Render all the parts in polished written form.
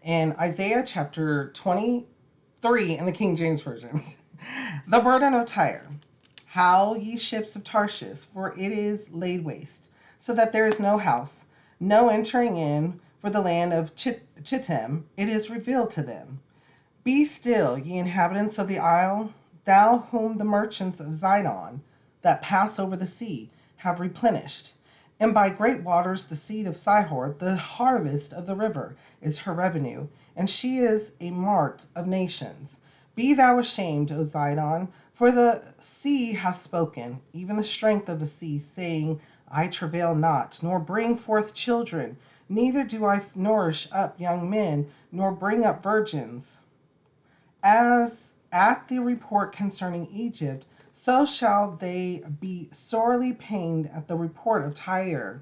in Isaiah chapter 23 in the King James Version. The burden of Tyre. How, ye ships of Tarshish, for it is laid waste, so that there is no house, no entering in, for the land of Chittim, it is revealed to them. Be still, ye inhabitants of the isle, thou whom the merchants of Zidon, that pass over the sea, have replenished. And by great waters the seed of Sihor, the harvest of the river, is her revenue, and she is a mart of nations. Be thou ashamed, O Zidon, for the sea hath spoken, even the strength of the sea, saying, I travail not, nor bring forth children, neither do I nourish up young men, nor bring up virgins. As at the report concerning Egypt, so shall they be sorely pained at the report of Tyre.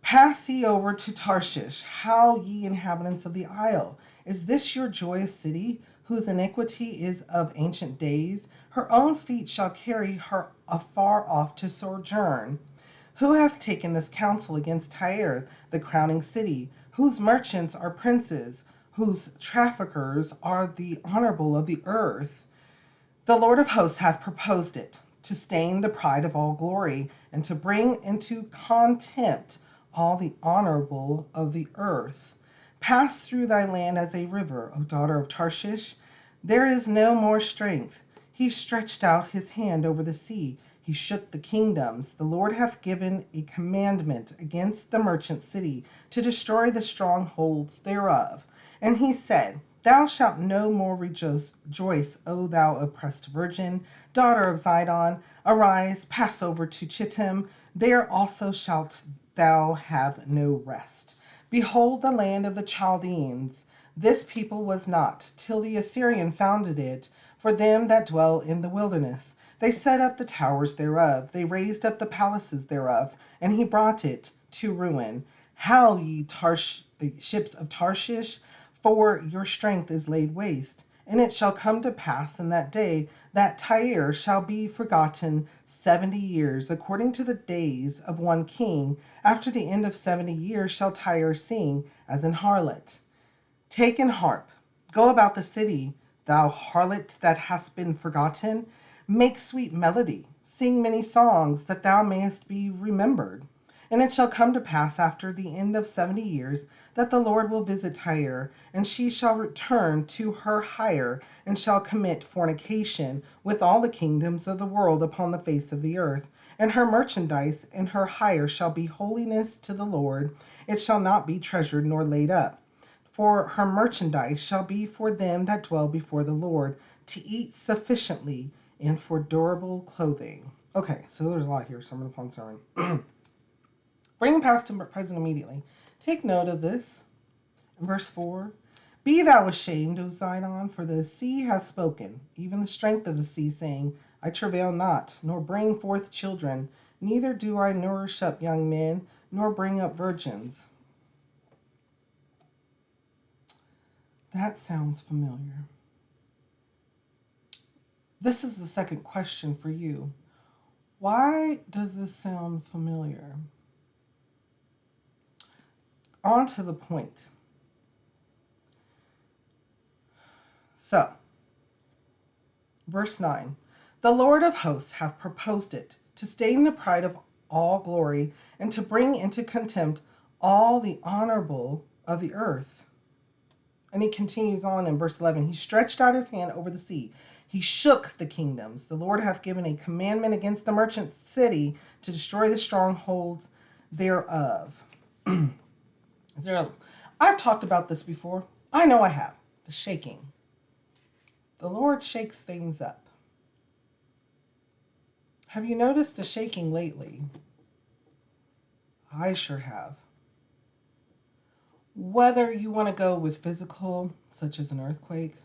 Pass ye over to Tarshish, how ye inhabitants of the isle. Is this your joyous city, whose iniquity is of ancient days? Her own feet shall carry her afar off to sojourn. Who hath taken this counsel against Tyre, the crowning city, whose merchants are princes, whose traffickers are the honorable of the earth? The Lord of hosts hath proposed it, to stain the pride of all glory, and to bring into contempt all the honorable of the earth. Pass through thy land as a river, O daughter of Tarshish. There is no more strength. He stretched out his hand over the sea. He shook the kingdoms. The Lord hath given a commandment against the merchant city, to destroy the strongholds thereof. And he said, Thou shalt no more rejoice, O thou oppressed virgin, daughter of Zidon. Arise, pass over to Chittim. There also shalt thou have no rest. Behold the land of the Chaldeans. This people was not, till the Assyrian founded it, for them that dwell in the wilderness. They set up the towers thereof, they raised up the palaces thereof, and he brought it to ruin. How, ye ships of Tarshish, for your strength is laid waste. And it shall come to pass in that day that Tyre shall be forgotten 70 years, according to the days of one king. After the end of 70 years shall Tyre sing as an harlot. Take an harp, go about the city, thou harlot that hast been forgotten. Make sweet melody, sing many songs, that thou mayest be remembered. And it shall come to pass after the end of 70 years that the Lord will visit Tyre, and she shall return to her hire, and shall commit fornication with all the kingdoms of the world upon the face of the earth. And her merchandise and her hire shall be holiness to the Lord. It shall not be treasured nor laid up. For her merchandise shall be for them that dwell before the Lord, to eat sufficiently, and for durable clothing. Okay, so there's a lot here, sermon upon sermon. Bring past to present immediately. Take note of this. In verse 4, Be thou ashamed, O Zidon, for the sea hath spoken, even the strength of the sea, saying, I travail not, nor bring forth children, neither do I nourish up young men, nor bring up virgins. That sounds familiar. This is the second question for you. Why does this sound familiar? On to the point. So, verse 9, The Lord of hosts hath proposed it, to stain the pride of all glory, and to bring into contempt all the honorable of the earth. And he continues on in verse 11, He stretched out his hand over the sea. He shook the kingdoms. The Lord hath given a commandment against the merchant city, to destroy the strongholds thereof. I've talked about this before. I know I have. The shaking. The Lord shakes things up. Have you noticed the shaking lately? I sure have. Whether you want to go with physical, such as an earthquake,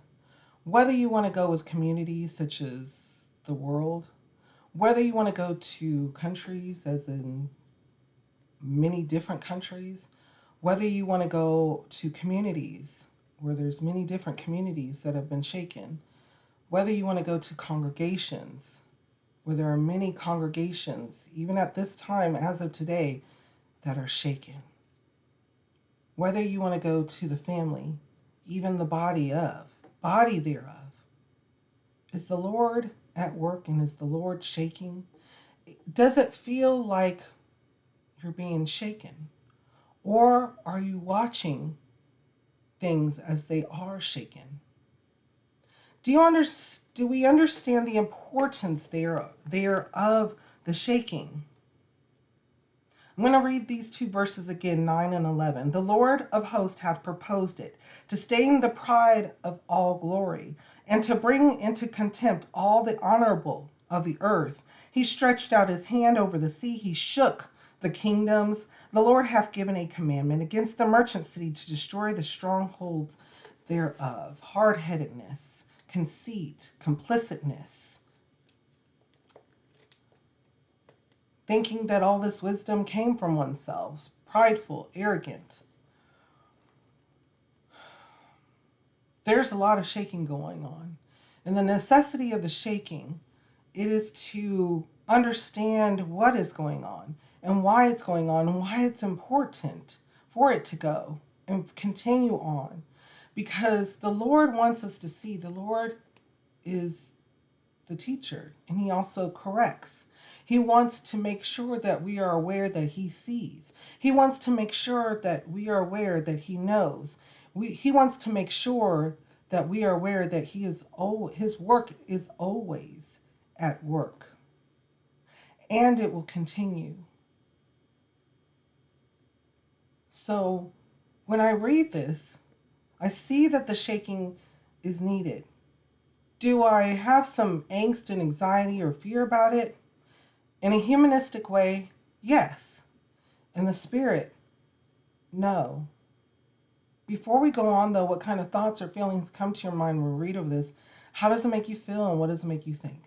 whether you want to go with communities, such as the world, whether you want to go to countries, as in many different countries, whether you want to go to communities, where there's many different communities that have been shaken, whether you want to go to congregations, where there are many congregations, even at this time, as of today, that are shaken. Whether you want to go to the family, even the body thereof. Is the Lord at work and is the Lord shaking? Does it feel like you're being shaken? Or are you watching things as they are shaken? Do we understand the importance there of the shaking? I'm going to read these two verses again, 9 and 11. The Lord of hosts hath proposed it, to stain the pride of all glory, and to bring into contempt all the honorable of the earth. He stretched out his hand over the sea, he shook the kingdoms. The Lord hath given a commandment against the merchant city to destroy the strongholds thereof. Hard-headedness, conceit, complicitness, thinking that all this wisdom came from oneself, prideful, arrogant. There's a lot of shaking going on. And the necessity of the shaking, it is to understand what is going on and why it's going on and why it's important for it to go and continue on. Because the Lord wants us to see the Lord is the teacher and he also corrects. He wants to make sure that we are aware that he sees. He wants to make sure that we are aware that he knows. He wants to make sure that we are aware that his work is always at work. And it will continue. So when I read this, I see that the shaking is needed. Do I have some angst and anxiety or fear about it? In a humanistic way, yes. In the spirit, no. Before we go on, though, what kind of thoughts or feelings come to your mind when we read over this? How does it make you feel and what does it make you think?